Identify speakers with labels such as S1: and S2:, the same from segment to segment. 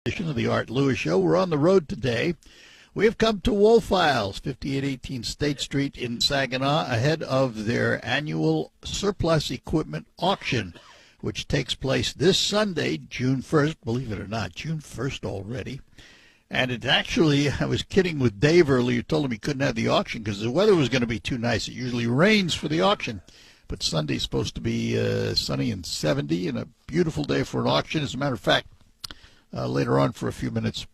S1: Edition of the Art Lewis Show. We're on the road today. We have come to Wohlfeils, 5818 State Street in Saginaw, ahead of their annual surplus equipment auction, which takes place this Sunday, June 1st. Believe it or not, June 1st already. And it actually, I was kidding with Dave earlier, told him he couldn't have the auction because the weather was going to be too nice. It usually rains for the auction. But Sunday's supposed to be sunny and 70 and a beautiful day for an auction. As a matter of fact, later on for a few minutes,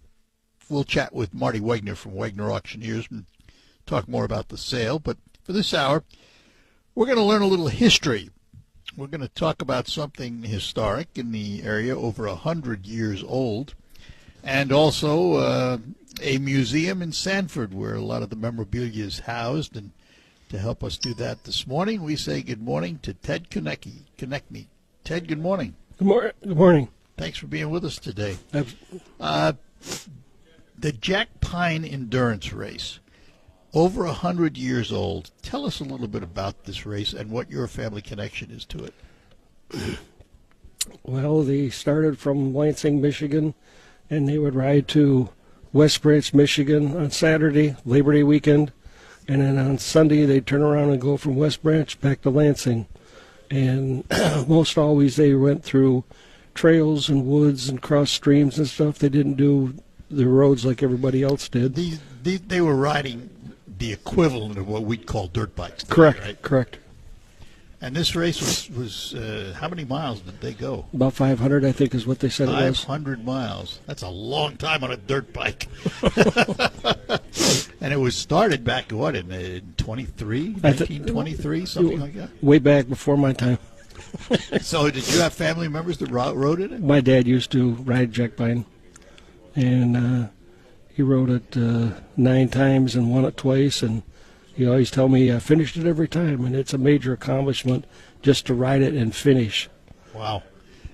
S1: we'll chat with Marty Wegner from Wegner Auctioneers and talk more about the sale. But for this hour, we're going to learn a little history. We're going to talk about something historic in the area, over 100 years old, and also a museum in Sanford where a lot of the memorabilia is housed. And to help us do that this morning, we say good morning to Ted Konechny. Ted, good morning.
S2: Good morning.
S1: Thanks for being with us today. The Jack Pine Endurance Race, over 100 years old. Tell us a little bit about this race and what your family connection is to it.
S2: Well, they started from Lansing, Michigan, and they would ride to West Branch, Michigan on Saturday, Labor Day weekend, and then on Sunday they'd turn around and go from West Branch back to Lansing. And most always they went through trails and woods and cross streams and stuff. They didn't do the roads like everybody else did.
S1: They were riding the equivalent of what we'd call dirt bikes today,
S2: Correct,
S1: right?
S2: correct.
S1: And this race was how many miles did they go?
S2: About 500, I think, is what they said it was.
S1: 500 miles. That's a long time on a dirt bike. And it was started back, what, in 1923, something like that?
S2: Way back before my time.
S1: So did you have family members that rode in it?
S2: My dad used to ride Jack Pine, and he rode it 9 times and won it twice, and he always tell me I finished it every time, and it's a major accomplishment just to ride it and finish.
S1: Wow.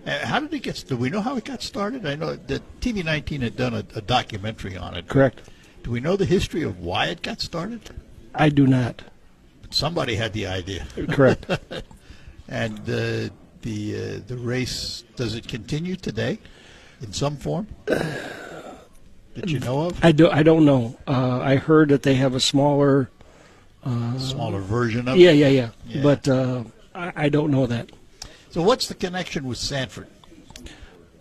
S1: How did it get? Do we know how it got started? I know that TV19 had done a documentary on it.
S2: Correct.
S1: Do we know the history of why it got started?
S2: I do not.
S1: But somebody had the idea.
S2: Correct.
S1: And the race, does it continue today in some form that you know of?
S2: I don't know. I heard that they have a smaller
S1: version of
S2: it.
S1: it?
S2: Yeah. But I don't know that.
S1: So what's the connection with Sanford?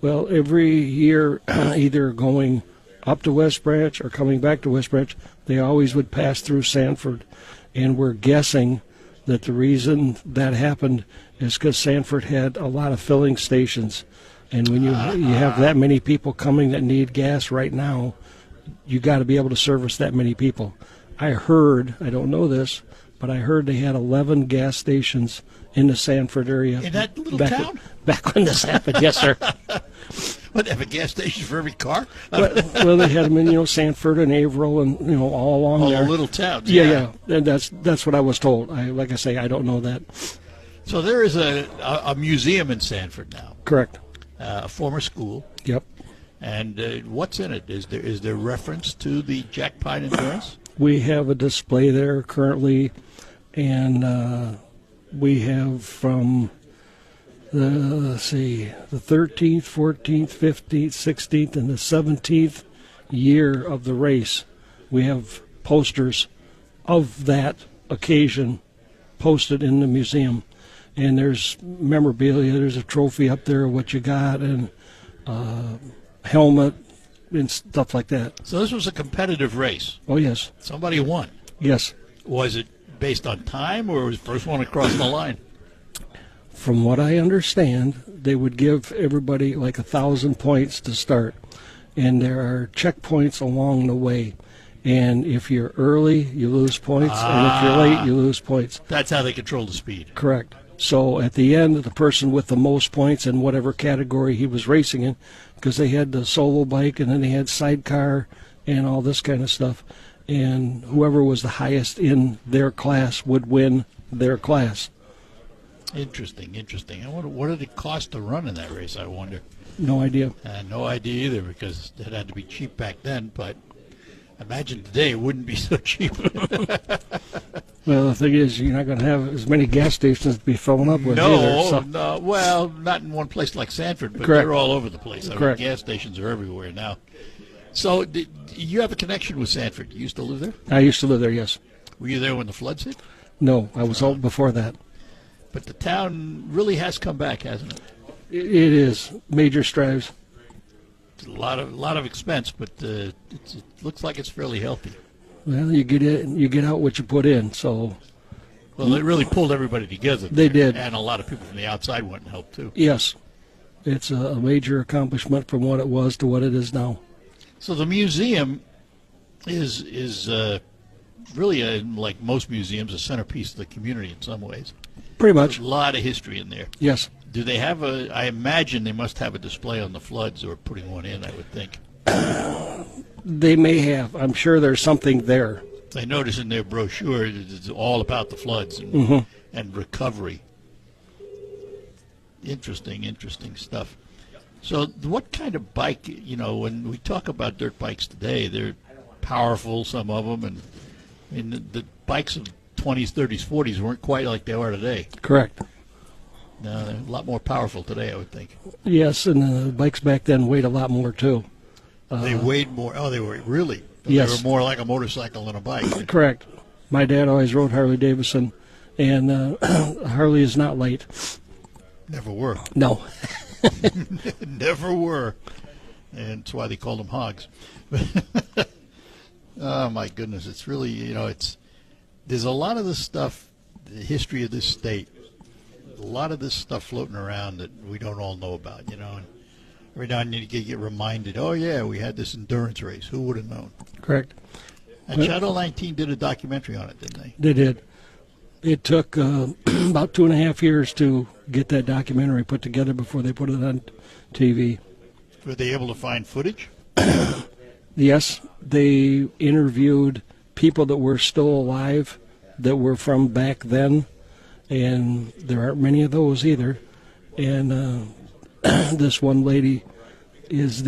S2: Well, every year, either going up to West Branch or coming back to West Branch, they always would pass through Sanford. And we're guessing that the reason that happened is because Sanford had a lot of filling stations. And when you have that many people coming that need gas right now, you got to be able to service that many people. I heard, I don't know this, but I heard they had 11 gas stations in the Sanford area.
S1: In that little town?
S2: Back when this happened, yes, sir.
S1: What, they have a gas station for every car?
S2: Well, they had them in, Sanford and Averill and, all along there.
S1: All the little towns.
S2: Yeah. And that's what I was told. Like I say, I don't know that.
S1: So there is a museum in Sanford now.
S2: Correct.
S1: A former school.
S2: Yep.
S1: And what's in it? Is there reference to the Jack Pine Endurance?
S2: We have a display there currently, and we have from the 13th, 14th, 15th, 16th, and the 17th year of the race. We have posters of that occasion posted in the museum, and there's memorabilia. There's a trophy up there of what you got, and helmet and stuff like that.
S1: So this was a competitive race.
S2: Oh, yes.
S1: Somebody won.
S2: Yes.
S1: Was it based on time, or was the first one across the line?
S2: From what I understand, they would give everybody like 1,000 points to start, and there are checkpoints along the way. And if you're early, you lose points, and if you're late, you lose points.
S1: That's how they control the speed.
S2: Correct. So at the end, the person with the most points in whatever category he was racing in, because they had the solo bike and then they had sidecar and all this kind of stuff, and whoever was the highest in their class would win their class.
S1: Interesting. And what did it cost to run in that race, I wonder?
S2: No idea.
S1: No idea either, because it had to be cheap back then, but Imagine today it wouldn't be so cheap.
S2: Well, the thing is, you're not going to have as many gas stations to be filling up with either. So.
S1: No. Well, not in one place like Sanford, but
S2: Correct.
S1: they're all over the place. I mean,
S2: Correct.
S1: gas stations are everywhere now. So, you have a connection with Sanford? You used to live there?
S2: I used to live there, yes.
S1: Were you there when the floods hit?
S2: No, I was old before that.
S1: But the town really has come back, hasn't it?
S2: It is major strides.
S1: It's a lot of expense, but it looks like it's fairly healthy.
S2: Well, you get in, you get out what you put in. So,
S1: Well, they really pulled everybody together.
S2: They
S1: there,
S2: did.
S1: And a lot of people from the outside went and helped, too.
S2: yes, it's a major accomplishment from what it was to what it is now.
S1: So the museum is really, like most museums, a centerpiece of the community in some ways.
S2: Pretty
S1: There's
S2: much,
S1: a lot of history in there.
S2: yes.
S1: Do they have I imagine they must have a display on the floods or putting one in, I would think.
S2: They may have. I'm sure there's something there.
S1: I notice in their brochure it's all about the floods and,
S2: Mm-hmm.
S1: and recovery. Interesting stuff. So what kind of bike, when we talk about dirt bikes today, they're powerful, some of them, and I mean, the bikes of 20s, 30s, 40s weren't quite like they are today.
S2: Correct.
S1: No, they're a lot more powerful today, I would think.
S2: Yes, and the bikes back then weighed a lot more too.
S1: They weighed more. Oh, they were really?
S2: Yes.
S1: They were more like a motorcycle than a bike.
S2: Correct. My dad always rode Harley Davidson, and Harley is not late.
S1: Never were.
S2: No.
S1: Never were. And that's why they called them hogs. Oh, my goodness. It's really, there's a lot of this stuff, the history of this state, a lot of this stuff floating around that we don't all know about, and every now and then you get reminded, oh, yeah, we had this endurance race. Who would have known?
S2: Correct.
S1: And Channel 19 did a documentary on it, didn't they?
S2: They did. It took about 2.5 years to get that documentary put together before they put it on TV.
S1: Were they able to find footage?
S2: Yes, they interviewed people that were still alive that were from back then, and there aren't many of those either. And this one lady is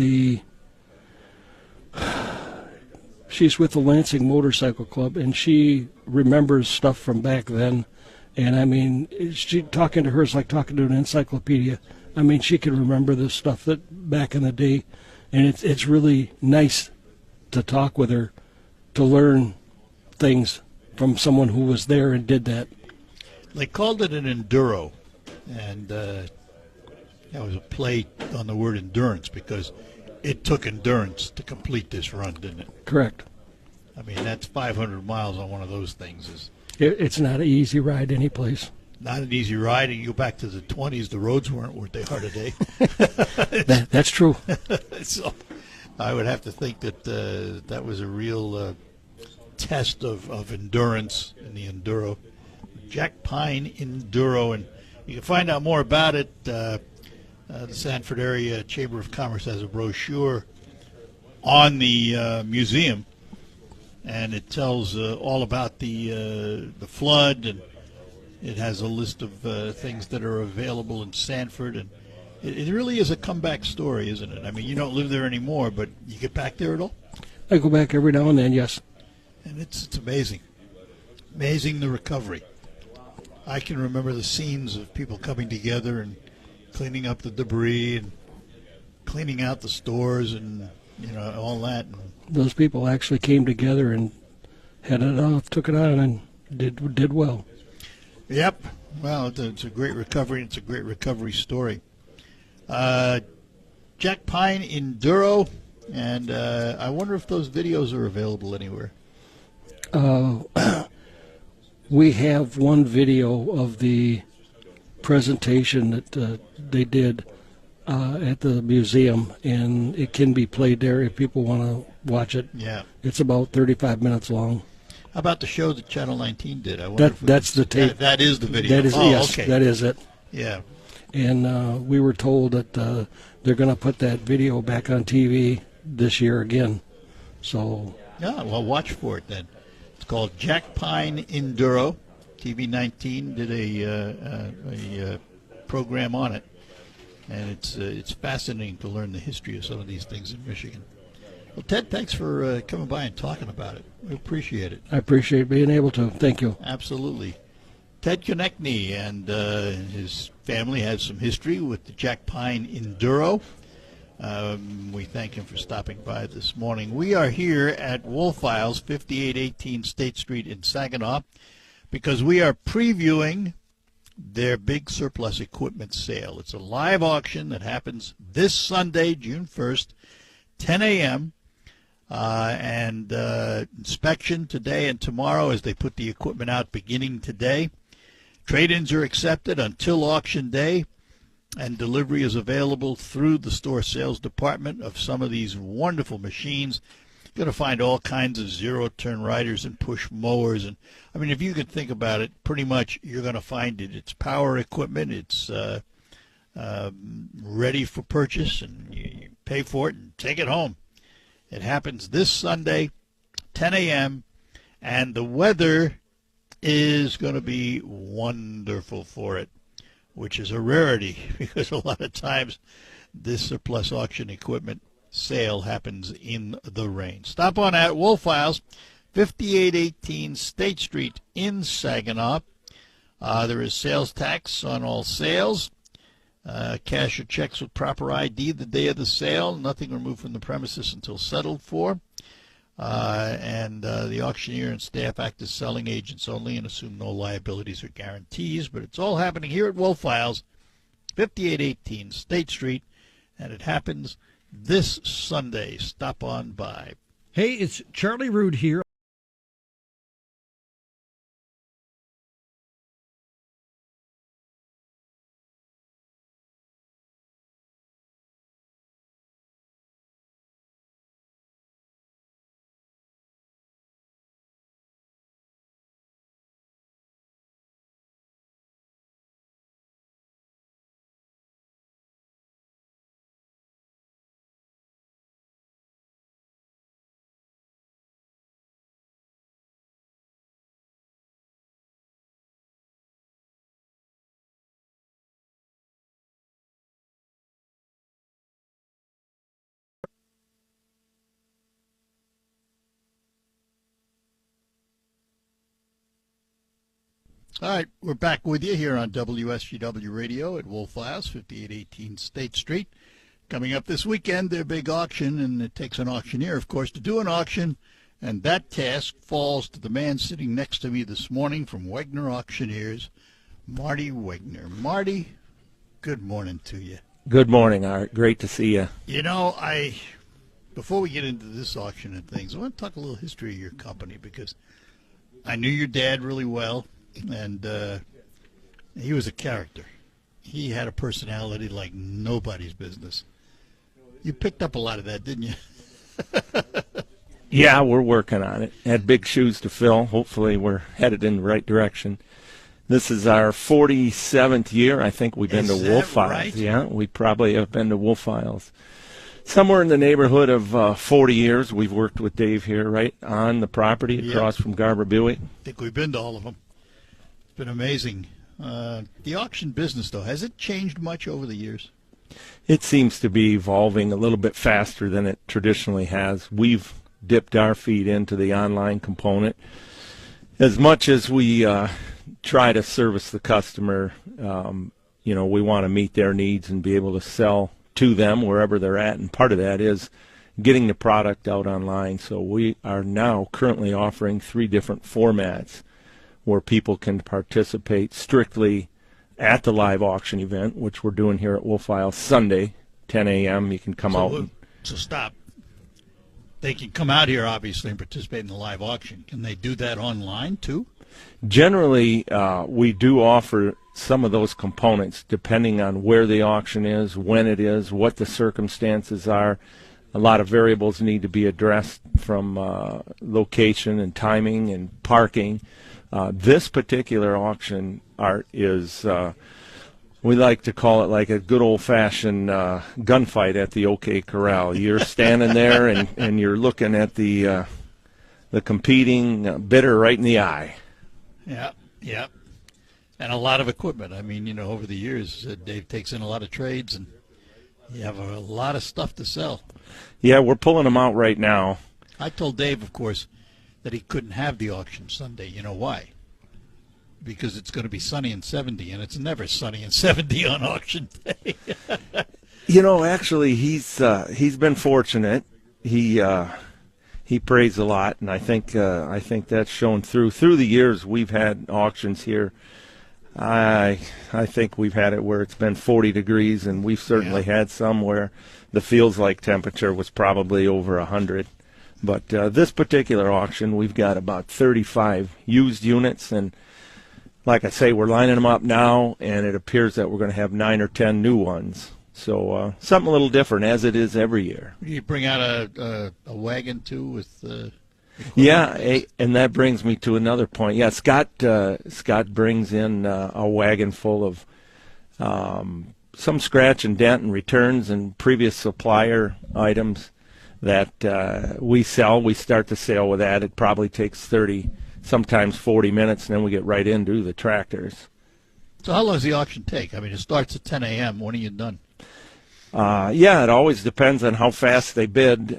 S2: she's with the Lansing Motorcycle Club, and she remembers stuff from back then. And I mean, she talking to her is like talking to an encyclopedia. I mean, she can remember this stuff that back in the day, and it's really nice to talk with her, to learn things from someone who was there and did that.
S1: They called it an enduro, and that was a play on the word endurance because it took endurance to complete this run, didn't it?
S2: Correct.
S1: I mean, that's 500 miles on one of those things is
S2: It's not an easy ride any place.
S1: not an easy ride. And you go back to the 20s, the roads weren't what they are today.
S2: That's true.
S1: So I would have to think that that was a real test of endurance in the enduro. Jack Pine Enduro, and you can find out more about it. The Sanford Area Chamber of Commerce has a brochure on the museum, and it tells all about the flood, and it has a list of things that are available in Sanford, and it really is a comeback story, isn't it? I mean, you don't live there anymore, but you get back there at all?
S2: I go back every now and then, yes.
S1: And it's amazing. Amazing the recovery. I can remember the scenes of people coming together and cleaning up the debris and cleaning out the stores and, all that. And
S2: Those people actually came together and had it off, took it on, and did well.
S1: Yep. Well, it's a great recovery. It's a great recovery story. Jack Pine Enduro, and I wonder if those videos are available anywhere.
S2: We have one video of the presentation that they did at the museum, and it can be played there if people want to watch it.
S1: Yeah.
S2: It's about 35 minutes long.
S1: How about the show that Channel 19 did? I wonder
S2: That's the tape.
S1: That is the video.
S2: That is, yes,
S1: okay.
S2: that is it.
S1: Yeah.
S2: And we were told that they're going to put that video back on TV this year again. So
S1: Yeah, well, watch for it then. It's called Jack Pine Enduro. TV19 did a program on it, and it's fascinating to learn the history of some of these things in Michigan. Well, Ted, thanks for coming by and talking about it. We appreciate it.
S2: I appreciate being able to. Thank you.
S1: Absolutely. Ted Konechny and his family has some history with the Jack Pine Enduro. We thank him for stopping by this morning. We are here at Woolfiles, 5818 State Street in Saginaw, because we are previewing their big surplus equipment sale. It's a live auction that happens this Sunday, June 1st, 10 a.m., and inspection today and tomorrow as they put the equipment out beginning today. Trade-ins are accepted until auction day, and delivery is available through the store sales department of some of these wonderful machines. You're going to find all kinds of zero-turn riders and push mowers. And I mean, if you could think about it, pretty much you're going to find it. It's power equipment. It's ready for purchase, and you pay for it and take it home. It happens this Sunday, 10 a.m., and the weather is going to be wonderful for it, which is a rarity because a lot of times this surplus auction equipment sale happens in the rain. Stop on at Woolfiles, 5818 State Street in Saginaw. There is sales tax on all sales. Cash or checks with proper ID the day of the sale. Nothing removed from the premises until settled for. And the auctioneer and staff act as selling agents only and assume no liabilities or guarantees. But it's all happening here at Woolfiles, 5818 State Street, and it happens this Sunday. Stop on by.
S3: Hey, it's Charlie Rood here.
S1: All right, we're back with you here on WSGW Radio at Woolfiles, 5818 State Street. Coming up this weekend, their big auction, and it takes an auctioneer, of course, to do an auction, and that task falls to the man sitting next to me this morning from Wegner Auctioneers, Marty Wegner. Marty, good morning to you.
S4: Good morning, Art. Great to see you.
S1: You know, before we get into this auction and things, I want to talk a little history of your company because I knew your dad really well. And he was a character. He had a personality like nobody's business. You picked up a lot of that, didn't you?
S4: Yeah, we're working on it. Had big shoes to fill. Hopefully we're headed in the right direction. This is our 47th year. I think we've been to Woolfiles.
S1: Right?
S4: Yeah, we probably have been to Woolfiles. Somewhere in the neighborhood of 40 years. We've worked with Dave here right on the property across from Garber Buick.
S1: I think we've been to all of them. It's been amazing. The auction business, though, has it changed much over the years?
S4: It seems to be evolving a little bit faster than it traditionally has. We've dipped our feet into the online component. As much as we try to service the customer, we want to meet their needs and be able to sell to them wherever they're at, and part of that is getting the product out online. So we are now currently offering 3 different formats where people can participate strictly at the live auction event, which we're doing here at Woolfiles Sunday, 10 a.m. You can come out.
S1: So stop. They can come out here, obviously, and participate in the live auction. Can they do that online, too?
S4: Generally, we do offer some of those components depending on where the auction is, when it is, what the circumstances are. A lot of variables need to be addressed from location and timing and parking. This particular auction, Art, is, we like to call it like a good old-fashioned gunfight at the OK Corral. You're standing there and you're looking at the competing bidder right in the eye.
S1: Yeah. And a lot of equipment. I mean, over the years, Dave takes in a lot of trades, and You have a lot of stuff to sell.
S4: Yeah, we're pulling them out right now.
S1: I told Dave, of course, that he couldn't have the auction Sunday. You know why? Because it's going to be sunny and 70, and it's never sunny and 70 on auction day.
S4: Actually, he's been fortunate. He prays a lot, and I think that's shown through the years we've had auctions here. I think we've had it where it's been 40 degrees, and we've certainly had some where the feels like temperature was probably over 100. But this particular auction, we've got about 35 used units, and like I say, we're lining them up now, and it appears that we're going to have 9 or 10 new ones. So something a little different, as it is every year.
S1: You bring out a wagon, too, with
S4: and that brings me to another point. Yeah, Scott brings in a wagon full of some scratch and dent and returns and previous supplier items that we sell. We start the sale with that. It probably takes 30, sometimes 40 minutes, and then we get right into the tractors.
S1: So how long does the auction take? I mean, it starts at 10 a.m. When are you done?
S4: It always depends on how fast they bid.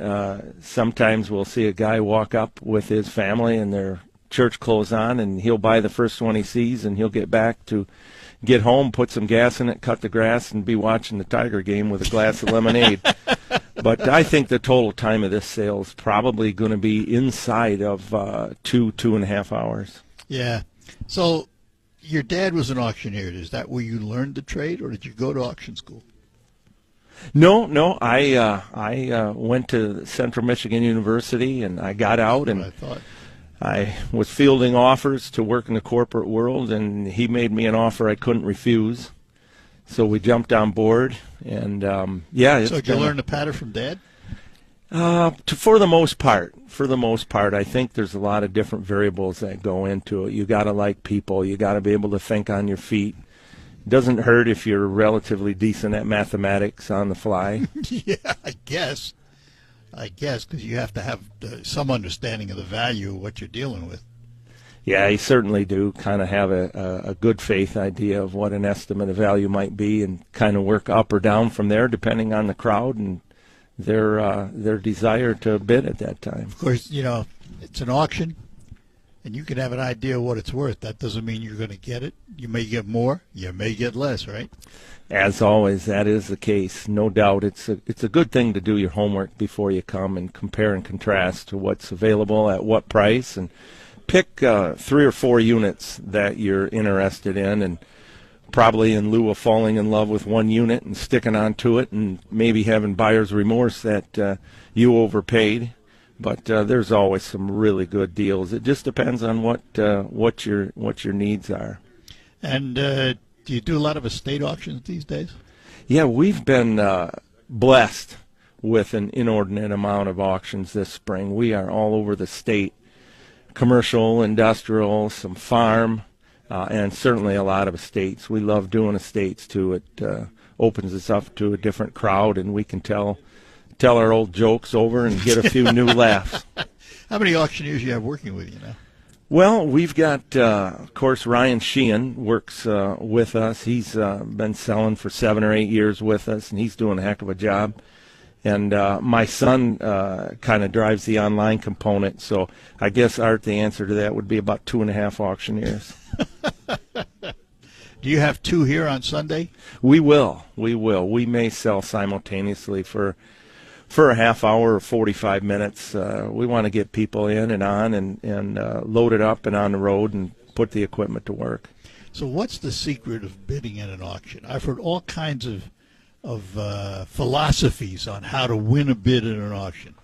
S4: Sometimes we'll see a guy walk up with his family and their church clothes on, and he'll buy the first one he sees, and he'll get back to get home, put some gas in it, cut the grass, and be watching the Tiger game with a glass of lemonade. But I think the total time of this sale is probably going to be inside of 2.5 hours.
S1: Yeah. So your dad was an auctioneer. Is that where you learned the trade, or did you go to auction school?
S4: No. I went to Central Michigan University, and I got out, and I was fielding offers to work in the corporate world, and he made me an offer I couldn't refuse. So we jumped on board, and So
S1: did you learn the pattern from Dad?
S4: For the most part, I think there's a lot of different variables that go into it. You got to like people. You got to be able to think on your feet. It doesn't hurt if you're relatively decent at mathematics on the fly.
S1: Yeah, I guess, because you have to have some understanding of the value of what you're dealing with.
S4: Yeah, you certainly do kind of have a good faith idea of what an estimate of value might be, and kind of work up or down from there depending on the crowd and their desire to bid at that time.
S1: Of course, it's an auction, and you can have an idea of what it's worth. That doesn't mean you're going to get it. You may get more, you may get less, right?
S4: As always, that is the case, no doubt. It's a good thing to do your homework before you come and compare and contrast to what's available at what price, and pick 3 or 4 units that you're interested in, and probably in lieu of falling in love with one unit and sticking on to it and maybe having buyer's remorse that you overpaid. But there's always some really good deals. It just depends on what your needs are.
S1: And do you do a lot of estate auctions these days?
S4: Yeah, we've been blessed with an inordinate amount of auctions this spring. We are all over the state. Commercial, industrial, some farm, and certainly a lot of estates. We love doing estates too. It opens us up to a different crowd, and we can tell our old jokes over and get a few new laughs.
S1: How many auctioneers you have working with you now?
S4: Well, we've got, of course, Ryan Sheehan works with us. He's been selling for 7 or 8 years with us, and he's doing a heck of a job. And my son kind of drives the online component, so I guess, Art, the answer to that would be about 2.5 auctioneers.
S1: Do you have 2 here on Sunday?
S4: We will. We may sell simultaneously for a half hour or 45 minutes. We want to get people in and on and loaded up and on the road and put the equipment to work.
S1: So what's the secret of bidding in an auction? I've heard all kinds of philosophies on how to win a bid in an auction.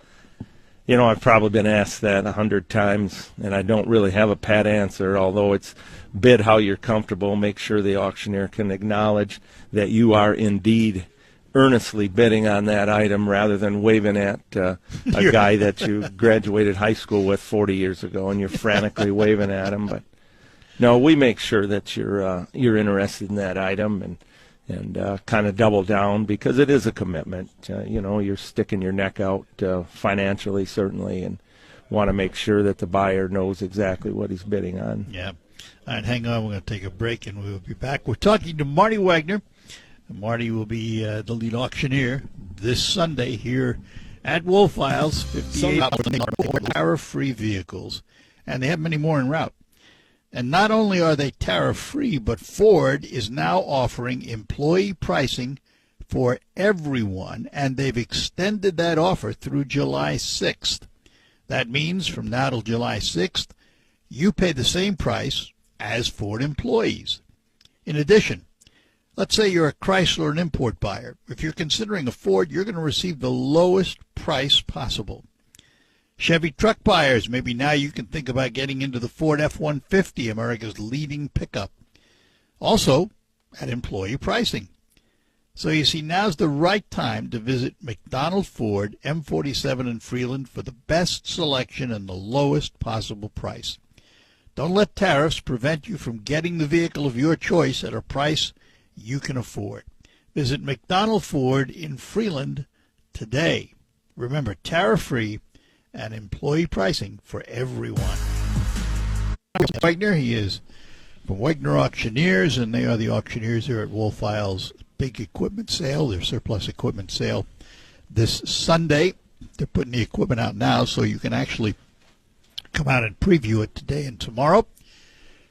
S4: I've probably been asked that 100 times, and I don't really have a pat answer, although it's bid how you're comfortable. Make sure the auctioneer can acknowledge that you are indeed earnestly bidding on that item rather than waving at a guy that you graduated high school with 40 years ago and you're frantically waving at him. But no, we make sure that you're interested in that item and kind of double down, because it is a commitment. You're sticking your neck out financially, certainly, and want to make sure that the buyer knows exactly what he's bidding on.
S1: Yeah. All right, hang on. We're going to take a break, and we'll be back. We're talking to Marty Wagner, Marty will be the lead auctioneer this Sunday here at Wolf Files. 58 tariff-free vehicles, and they have many more en route. And not only are they tariff-free, but Ford is now offering employee pricing for everyone, and they've extended that offer through July 6th. That means from now till July 6th, you pay the same price as Ford employees. In addition, let's say you're a Chrysler and import buyer. If you're considering a Ford, you're going to receive the lowest price possible. Chevy truck buyers, maybe now you can think about getting into the Ford F-150, America's leading pickup. Also, at employee pricing. So you see, now's the right time to visit McDonald Ford M47 in Freeland for the best selection and the lowest possible price. Don't let tariffs prevent you from getting the vehicle of your choice at a price you can afford. Visit McDonald Ford in Freeland today. Remember, tariff-free and employee pricing for everyone. Wagner, he is from Wagner Auctioneers, and they are the auctioneers here at Wolf Files' big equipment sale, their surplus equipment sale this Sunday. They're putting the equipment out now, so you can actually come out and preview it today and tomorrow.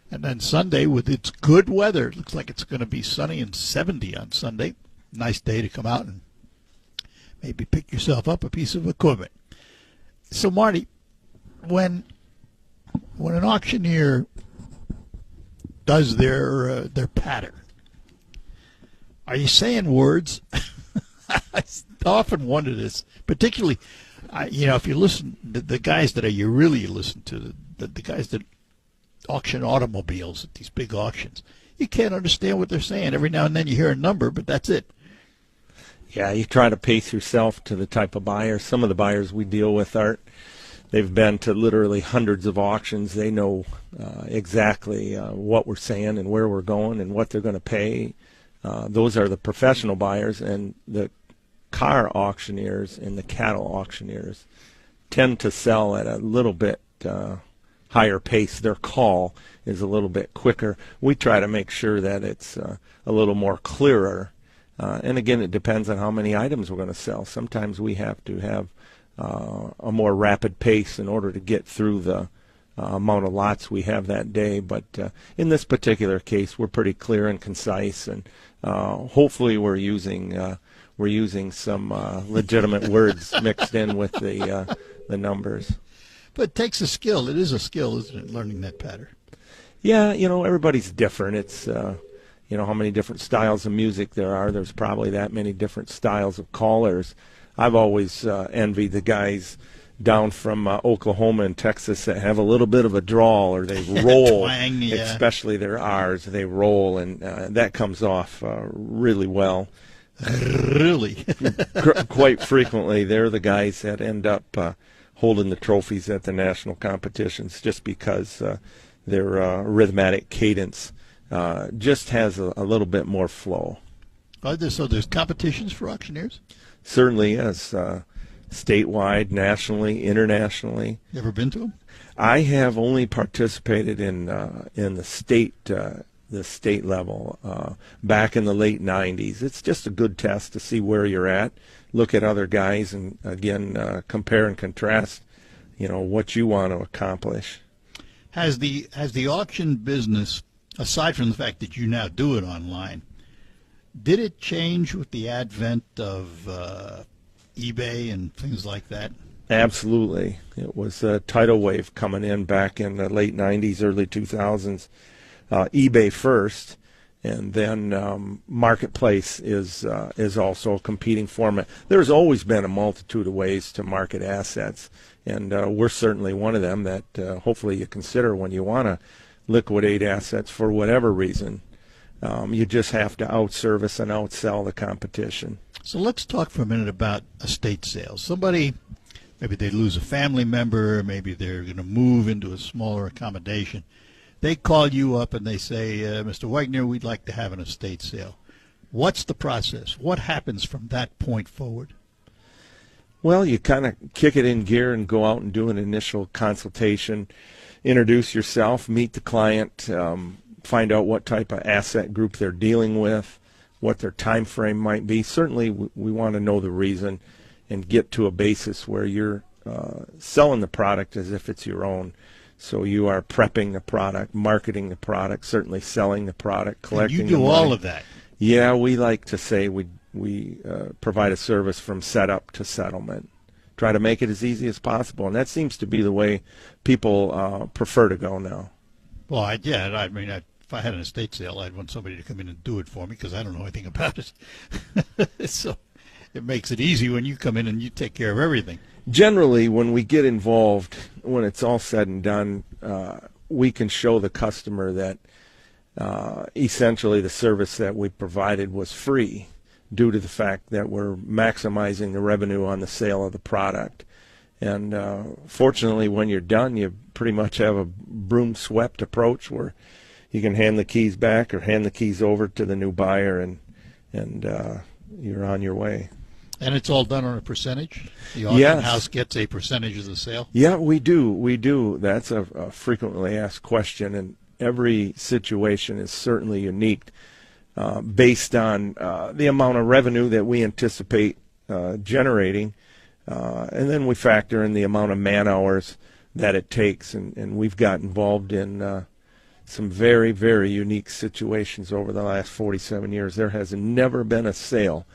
S1: And then Sunday, with its good weather, it looks like it's going to be sunny and 70 on Sunday. Nice day to come out and maybe pick yourself up a piece of equipment. So, Marty, when an auctioneer does their patter, are you saying words? I often wonder this, particularly, if you listen, the guys that you really listen to, the guys that auction automobiles at these big auctions, you can't understand what they're saying. Every now and then you hear a number, but that's it.
S4: Yeah, you try to pace yourself to the type of buyer. Some of the buyers we deal with they've been to literally hundreds of auctions. They know exactly what we're saying and where we're going and what they're going to pay. Those are the professional buyers, and the car auctioneers and the cattle auctioneers tend to sell at a little bit higher pace. Their call is a little bit quicker. We try to make sure that it's a little more clearer. And again, it depends on how many items we're going to sell. Sometimes we have to have a more rapid pace in order to get through the amount of lots we have that day. But in this particular case, we're pretty clear and concise, and hopefully we're using some legitimate words mixed in with the numbers.
S1: But it takes a skill. It is a skill, isn't it, learning that pattern?
S4: Yeah, everybody's different. It's how many different styles of music there are. There's probably that many different styles of callers. I've always envied the guys down from Oklahoma and Texas that have a little bit of a drawl, or they roll,
S1: twang, yeah.
S4: Especially their R's. They roll, and that comes off really well.
S1: Really?
S4: Quite frequently, they're the guys that end up holding the trophies at the national competitions, just because their rhythmic cadence just has a little bit more flow.
S1: So there's competitions for auctioneers?
S4: Certainly, yes. Statewide, nationally, internationally.
S1: You ever been to them?
S4: I have only participated in the state level back in the late 90s. It's just a good test to see where you're at, look at other guys, and again compare and contrast. What you want to accomplish.
S1: Has the auction business, aside from the fact that you now do it online, did it change with the advent of eBay and things like that?
S4: Absolutely. It was a tidal wave coming in back in the late 90s, early 2000s. eBay first, and then Marketplace is also a competing format. There's always been a multitude of ways to market assets, and we're certainly one of them that hopefully you consider when you want to liquidate assets for whatever reason. You just have to outservice and outsell the competition.
S1: So let's talk for a minute about estate sales. Somebody, maybe they lose a family member, maybe they're going to move into a smaller accommodation. They call you up and they say, Mr. Wagner, we'd like to have an estate sale. What's the process? What happens from that point forward?
S4: Well, you kind of kick it in gear and go out and do an initial consultation, introduce yourself, meet the client, find out what type of asset group they're dealing with, what their time frame might be. Certainly, we want to know the reason and get to a basis where you're selling the product as if it's your own. So you are prepping the product, marketing the product, certainly selling the product, collecting
S1: And
S4: the
S1: you do
S4: money.
S1: all of that.
S4: Yeah, we like to say we provide a service from setup to settlement. Try to make it as easy as possible, and that seems to be the way people prefer to go now.
S1: Well, I mean, if I had an estate sale, I'd want somebody to come in and do it for me because I don't know anything about it. So it makes it easy when you come in and you take care of everything.
S4: Generally, when we get involved, when it's all said and done, we can show the customer that essentially the service that we provided was free due to the fact that we're maximizing the revenue on the sale of the product. And fortunately, when you're done, you pretty much have a broom swept approach where you can hand the keys back or hand the keys over to the new buyer, and you're on your way.
S1: And it's all done on a percentage? The auction
S4: Yes.
S1: house gets a percentage of the sale?
S4: Yeah, we do. We do. That's a frequently asked question, and every situation is certainly unique based on the amount of revenue that we anticipate generating. And then we factor in the amount of man hours that it takes. And we've got involved in some very, very unique situations over the last 47 years. There has never been a sale.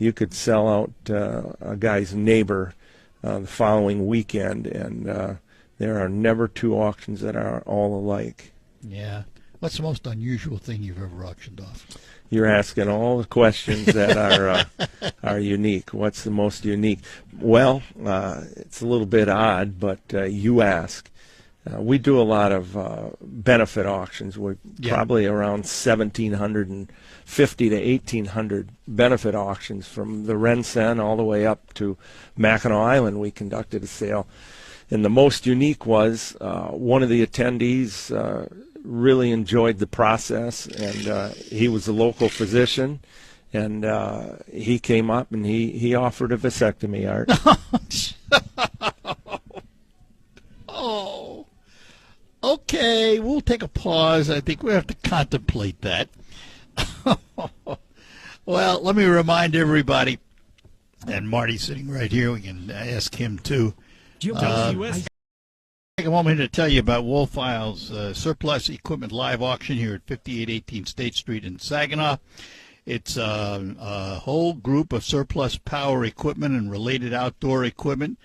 S4: You could sell out a guy's neighbor the following weekend, and there are never two auctions that are all alike.
S1: Yeah. What's the most unusual thing you've ever auctioned off?
S4: You're asking all the questions that are unique. What's the most unique? Well, it's a little bit odd, but you ask. We do a lot of benefit auctions. We're probably around 1,750 to 1,800 benefit auctions from the Rensen all the way up to Mackinac Island. We conducted a sale. And the most unique was one of the attendees really enjoyed the process, and he was a local physician, and he came up and he offered a vasectomy, Art.
S1: Oh, okay. We'll take a pause. I think we have to contemplate that. Well, let me remind everybody, and Marty's sitting right here. We can ask him too. Take a moment to tell you about Wolfiles Surplus Equipment Live Auction here at 5818 State Street in Saginaw. It's a whole group of surplus power equipment and related outdoor equipment.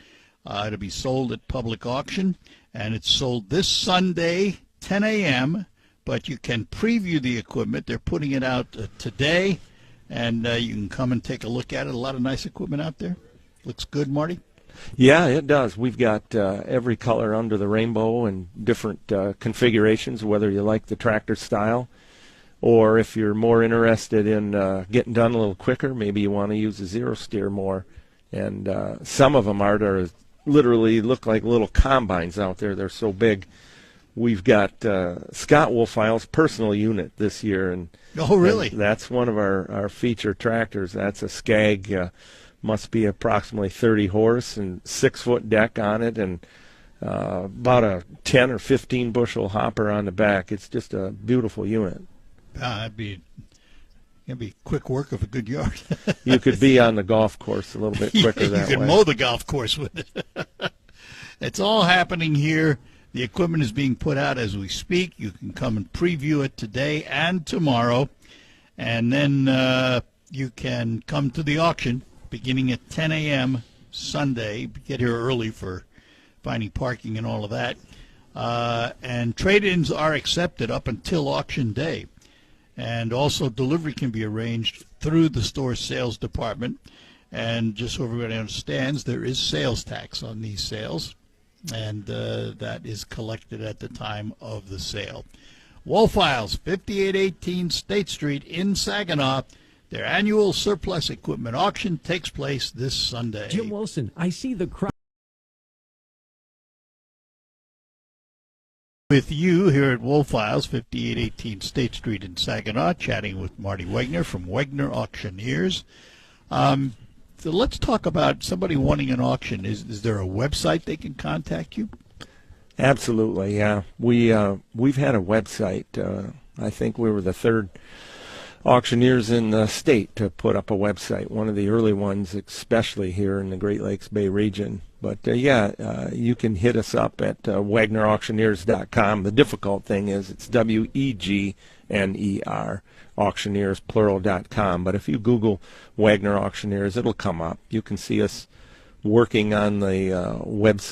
S1: It'll be sold at public auction, and it's sold this Sunday, 10 a.m., but you can preview the equipment. They're putting it out today, and you can come and take a look at it. A lot of nice equipment out there. Looks good, Marty?
S4: Yeah, it does. We've got every color under the rainbow and different configurations, whether you like the tractor style or if you're more interested in getting done a little quicker, maybe you want to use a zero steer more. And some of them are literally look like little combines out there. They're so big. We've got Scott Wolffile's personal unit this year. And
S1: oh, really?
S4: and that's one of our feature tractors. That's a Skag. Must be approximately 30 horse and 6-foot deck on it, and about a 10 or 15 bushel hopper on the back. It's just a beautiful unit.
S1: It'd be quick work of a good yard.
S4: You could be on the golf course a little bit quicker that way.
S1: You could mow the golf course with it. It's all happening here. The equipment is being put out as we speak. You can come and preview it today and tomorrow, and then you can come to the auction beginning at 10 a.m. Sunday. Get here early for finding parking and all of that. And trade-ins are accepted up until auction day. And also delivery can be arranged through the store sales department. And just so everybody understands, there is sales tax on these sales, and that is collected at the time of the sale. Wolfiles, 5818 State Street in Saginaw. Their annual surplus equipment auction takes place this Sunday.
S5: Jim Wilson, I see the crowd.
S1: With you here at Wolfiles, 5818 State Street in Saginaw, chatting with Marty Wegner from Wegner Auctioneers. So let's talk about somebody wanting an auction. Is there a website they can contact you?
S4: Absolutely, yeah. We've had a website. I think we were the third auctioneers in the state to put up a website, one of the early ones, especially here in the Great Lakes Bay region. But you can hit us up at WagnerAuctioneers.com. The difficult thing is it's WEGNER, auctioneers, plural.com. But if you Google Wagner Auctioneers, it'll come up. You can see us working on the website.